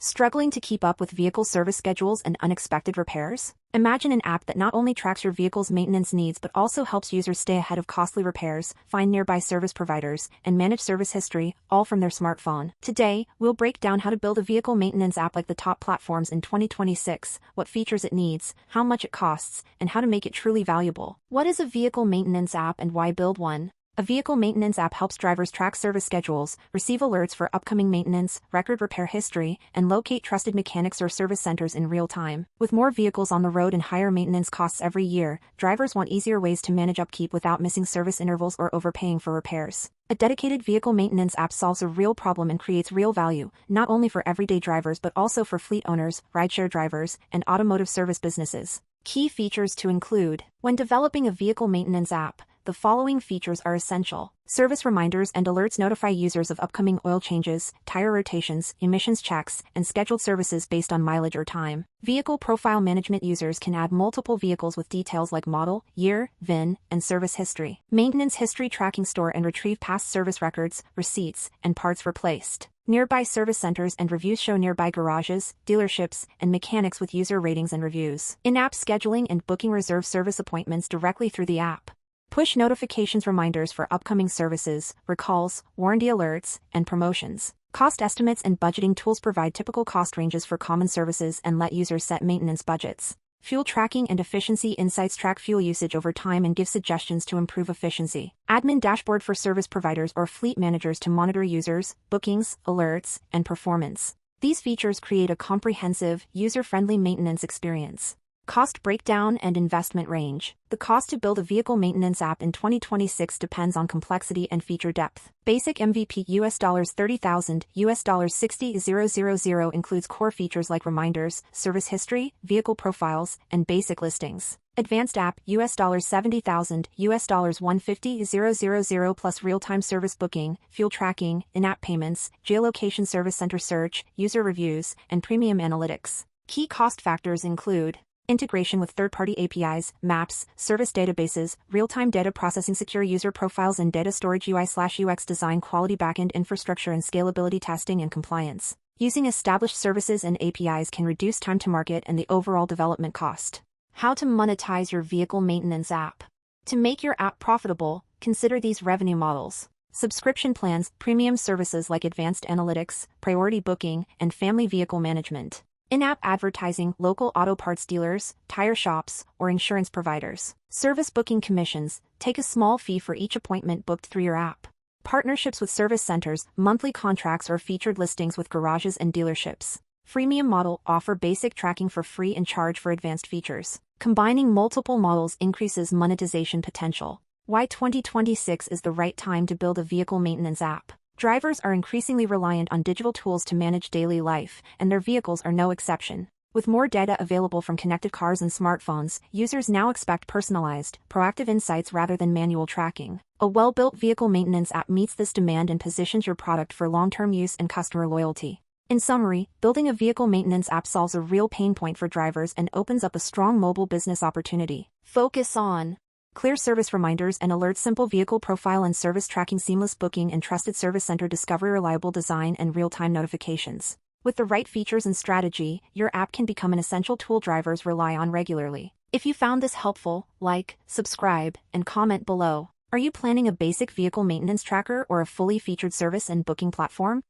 Struggling to keep up with vehicle service schedules and unexpected repairs? Imagine an app that not only tracks your vehicle's maintenance needs but also helps users stay ahead of costly repairs, find nearby service providers, and manage service history, all from their smartphone. Today, we'll break down how to build a vehicle maintenance app like the top platforms in 2026, what features it needs, how much it costs, and how to make it truly valuable. What is a vehicle maintenance app and why build one? A vehicle maintenance app helps drivers track service schedules, receive alerts for upcoming maintenance, record repair history, and locate trusted mechanics or service centers in real time. With more vehicles on the road and higher maintenance costs every year, drivers want easier ways to manage upkeep without missing service intervals or overpaying for repairs. A dedicated vehicle maintenance app solves a real problem and creates real value, not only for everyday drivers but also for fleet owners, rideshare drivers, and automotive service businesses. Key features to include: when developing a vehicle maintenance app, the following features are essential. Service reminders and alerts notify users of upcoming oil changes, tire rotations, emissions checks, and scheduled services based on mileage or time. Vehicle profile management: users can add multiple vehicles with details like model, year, VIN, and service history. Maintenance history tracking: store and retrieve past service records, receipts, and parts replaced. Nearby service centers and reviews: show nearby garages, dealerships, and mechanics with user ratings and reviews. In-app scheduling and booking: reserve service appointments directly through the app. Push notifications: reminders for upcoming services, recalls, warranty alerts, and promotions. Cost estimates and budgeting tools provide typical cost ranges for common services and let users set maintenance budgets. Fuel tracking and efficiency insights: track fuel usage over time and give suggestions to improve efficiency. Admin dashboard for service providers or fleet managers to monitor users, bookings, alerts, and performance. These features create a comprehensive, user-friendly maintenance experience. Cost breakdown and investment range. The cost to build a vehicle maintenance app in 2026 depends on complexity and feature depth. Basic MVP $30,000, $60,000 includes core features like reminders, service history, vehicle profiles, and basic listings. Advanced app $70,000, $150,000 plus real-time service booking, fuel tracking, in-app payments, geolocation service center search, user reviews, and premium analytics. Key cost factors include: integration with third-party APIs, maps, service databases, real-time data processing, secure user profiles and data storage, UI/UX design, quality backend infrastructure, and scalability, testing and compliance. Using established services and APIs can reduce time to market and the overall development cost. How to monetize your vehicle maintenance app. To make your app profitable, consider these revenue models. Subscription plans: premium services like advanced analytics, priority booking, and family vehicle management. In-app advertising: local auto parts dealers, tire shops, or insurance providers. Service booking commissions: take a small fee for each appointment booked through your app. Partnerships with service centers: monthly contracts or featured listings with garages and dealerships. Freemium model: offer basic tracking for free and charge for advanced features. Combining multiple models increases monetization potential. Why 2026 is the right time to build a vehicle maintenance app. Drivers are increasingly reliant on digital tools to manage daily life, and their vehicles are no exception. With more data available from connected cars and smartphones, users now expect personalized, proactive insights rather than manual tracking. A well-built vehicle maintenance app meets this demand and positions your product for long-term use and customer loyalty. In summary, building a vehicle maintenance app solves a real pain point for drivers and opens up a strong mobile business opportunity. Focus on clear service reminders and alerts, simple vehicle profile and service tracking, seamless booking and trusted service center discovery, reliable design and real-time notifications. With the right features and strategy, your app can become an essential tool drivers rely on regularly. If you found this helpful, like, subscribe, and comment below. Are you planning a basic vehicle maintenance tracker or a fully featured service and booking platform?